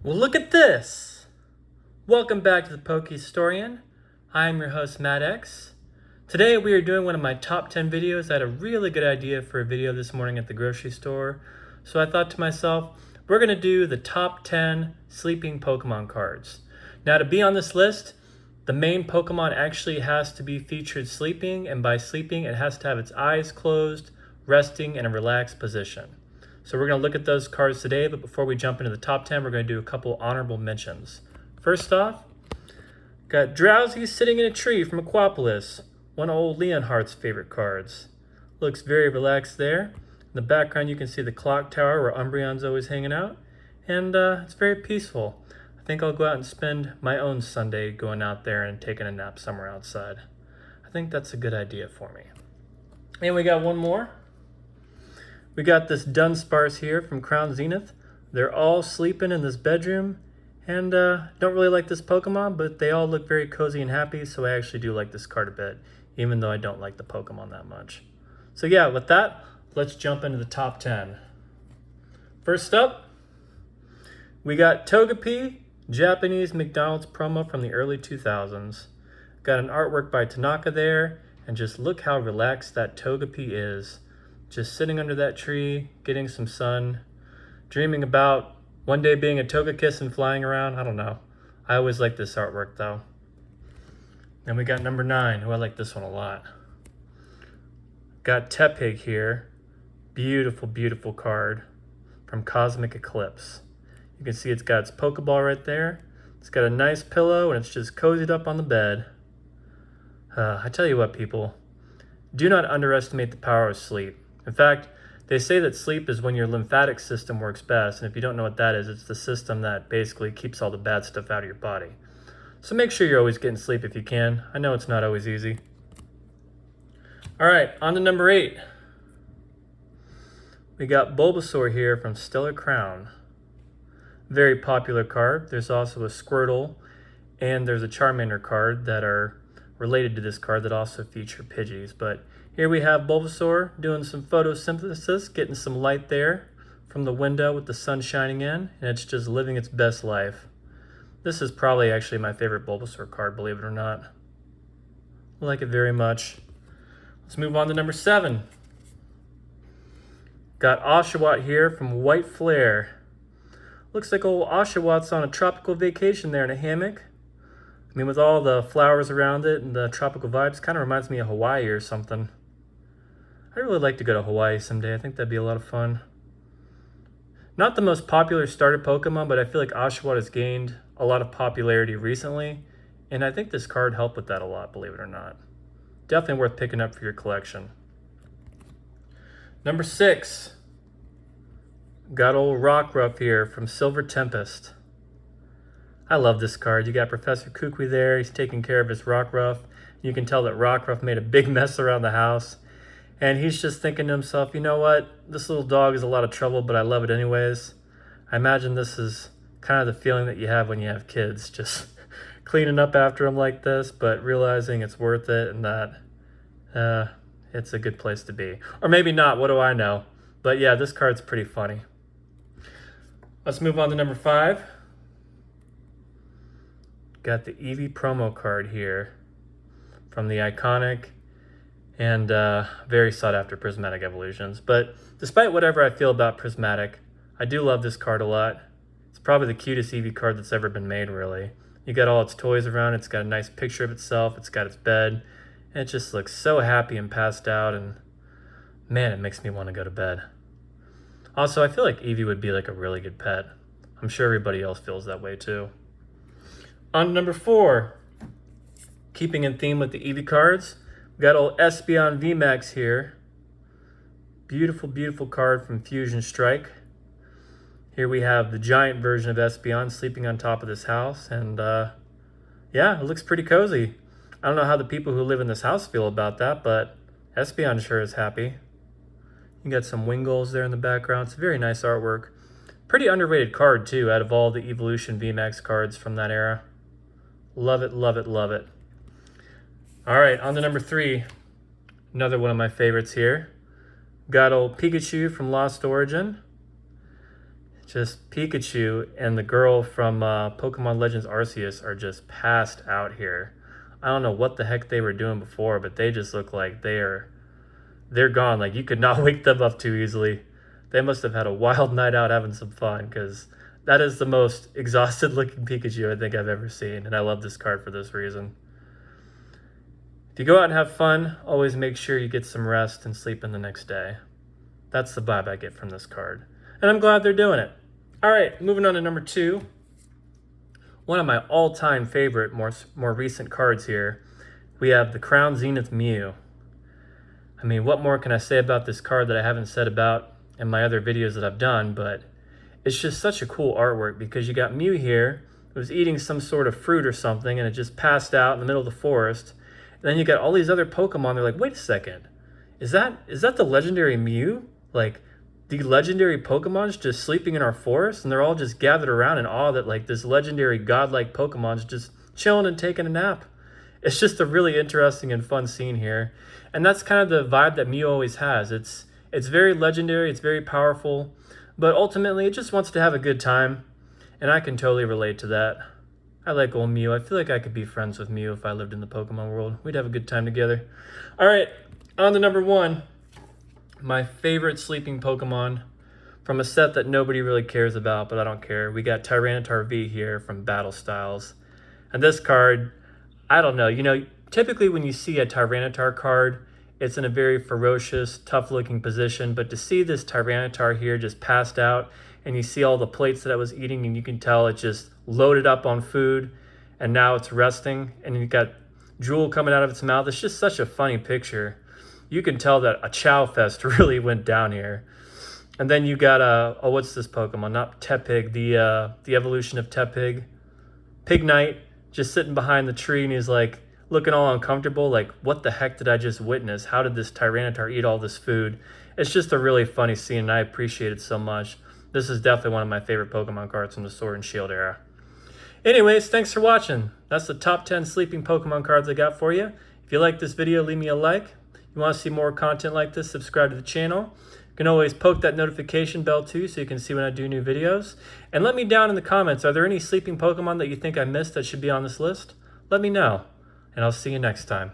Well, look at this! Welcome back to the Pokehistorian. I'm your host, Matt X. Today we are doing one of my top 10 videos. I had a really good idea for a video this morning at the grocery store. So I thought to myself, we're going to do the top 10 sleeping Pokemon cards. Now to be on this list, the main Pokemon actually has to be featured sleeping, and by sleeping it has to have its eyes closed, resting in a relaxed position. So we're going to look at those cards today, but before we jump into the top 10, we're going to do a couple honorable mentions. First off, got Drowsy sitting in a tree from Aquapolis, one of old Leonhardt's favorite cards. Looks very relaxed there. In the background you can see the clock tower where Umbreon's always hanging out, and it's very peaceful. I think I'll go out and spend my own Sunday going out there and taking a nap somewhere outside. I think that's a good idea for me. And we got one more. We got this Dunsparce here from Crown Zenith. They're all sleeping in this bedroom, and don't really like this Pokemon, but they all look very cozy and happy, so I actually do like this card a bit, even though I don't like the Pokemon that much. So yeah, with that, let's jump into the top 10. First up, we got Togepi, Japanese McDonald's promo from the early 2000s. Got an artwork by Tanaka there, and just look how relaxed that Togepi is. Just sitting under that tree, getting some sun, dreaming about one day being a Togekiss and flying around. I don't know. I always like this artwork though. Then we got number 9. Oh, I like this one a lot. Got Tepig here. Beautiful, beautiful card from Cosmic Eclipse. You can see it's got its Pokeball right there. It's got a nice pillow and it's just cozied up on the bed. I tell you what, people, do not underestimate the power of sleep. In fact, they say that sleep is when your lymphatic system works best, and if you don't know what that is, it's the system that basically keeps all the bad stuff out of your body. So make sure you're always getting sleep if you can. I know it's not always easy. All right, on to number 8. We got Bulbasaur here from Stellar Crown. Very popular card. There's also a Squirtle, and there's a Charmander card that are related to this card that also feature Pidgeys, but here we have Bulbasaur doing some photosynthesis, getting some light there from the window with the sun shining in, and it's just living its best life. This is probably actually my favorite Bulbasaur card, believe it or not. I like it very much. Let's move on to number 7. Got Oshawott here from White Flare. Looks like old Oshawott's on a tropical vacation there in a hammock. I mean, with all the flowers around it and the tropical vibes, kind of reminds me of Hawaii or something. I'd really like to go to Hawaii someday. I think that'd be a lot of fun. Not the most popular starter Pokemon, but I feel like Oshawott has gained a lot of popularity recently, and I think this card helped with that a lot, believe it or not. Definitely worth picking up for your collection. Number 6. Got old Rockruff here from Silver Tempest. I love this card. You got Professor Kukui there. He's taking care of his Rockruff. You can tell that Rockruff made a big mess around the house. And he's just thinking to himself, you know what? This little dog is a lot of trouble, but I love it anyways. I imagine this is kind of the feeling that you have when you have kids. Just cleaning up after them like this, but realizing it's worth it and that it's a good place to be. Or maybe not. What do I know? But yeah, this card's pretty funny. Let's move on to number 5. Got the Eevee promo card here from the iconic and very sought after Prismatic Evolutions. But despite whatever I feel about Prismatic, I do love this card a lot. It's probably the cutest Eevee card that's ever been made, really. You got all its toys around, it's got a nice picture of itself, it's got its bed, and it just looks so happy and passed out, and man, it makes me want to go to bed. Also, I feel like Eevee would be like a really good pet. I'm sure everybody else feels that way too. On to number 4, keeping in theme with the Eevee cards, we got old Espeon VMAX here. Beautiful, beautiful card from Fusion Strike. Here we have the giant version of Espeon sleeping on top of this house, and yeah, it looks pretty cozy. I don't know how the people who live in this house feel about that, but Espeon sure is happy. You got some Wingulls there in the background. It's a very nice artwork. Pretty underrated card too, out of all the Evolution VMAX cards from that era. Love it, love it, love it. All right, on to number 3. Another one of my favorites here. Got old Pikachu from Lost Origin. Just Pikachu and the girl from Pokemon Legends Arceus are just passed out here. I don't know what the heck they were doing before, but they just look like they're gone. Like, you could not wake them up too easily. They must have had a wild night out having some fun, because that is the most exhausted looking Pikachu I think I've ever seen, and I love this card for this reason. If you go out and have fun, always make sure you get some rest and sleep in the next day. That's the vibe I get from this card. And I'm glad they're doing it. All right, moving on to number 2. One of my all-time favorite, more recent cards here. We have the Crown Zenith Mew. I mean, what more can I say about this card that I haven't said about in my other videos that I've done, but it's just such a cool artwork, because you got Mew here, it was eating some sort of fruit or something, and it just passed out in the middle of the forest. And then you got all these other Pokemon, they're like, wait a second, is that the legendary Mew? Like, the legendary Pokemon's just sleeping in our forest, and they're all just gathered around in awe that, like, this legendary godlike Pokemon's just chilling and taking a nap. It's just a really interesting and fun scene here. And that's kind of the vibe that Mew always has. It's very legendary, it's very powerful, but ultimately it just wants to have a good time, and I can totally relate to that. I like old Mew. I feel like I could be friends with Mew if I lived in the Pokemon world. We'd have a good time together. All right, on to number 1. My favorite sleeping Pokemon from a set that nobody really cares about, but I don't care. We got Tyranitar V here from Battle Styles. And this card, I don't know, typically when you see a Tyranitar card, it's in a very ferocious, tough-looking position, but to see this Tyranitar here just passed out, and you see all the plates that it was eating, and you can tell it just loaded up on food, and now it's resting, and you got drool coming out of its mouth. It's just such a funny picture. You can tell that a Chow Fest really went down here. And then you got, what's this Pokemon? Not Tepig, the evolution of Tepig. Pignite, just sitting behind the tree, and he's like, looking all uncomfortable, like, what the heck did I just witness? How did this Tyranitar eat all this food? It's just a really funny scene, and I appreciate it so much. This is definitely one of my favorite Pokemon cards from the Sword and Shield era. Anyways, thanks for watching. That's the top 10 sleeping Pokemon cards I got for you. If you like this video, leave me a like. If you want to see more content like this, subscribe to the channel. You can always poke that notification bell too, so you can see when I do new videos. And let me down in the comments, are there any sleeping Pokemon that you think I missed that should be on this list? Let me know, and I'll see you next time.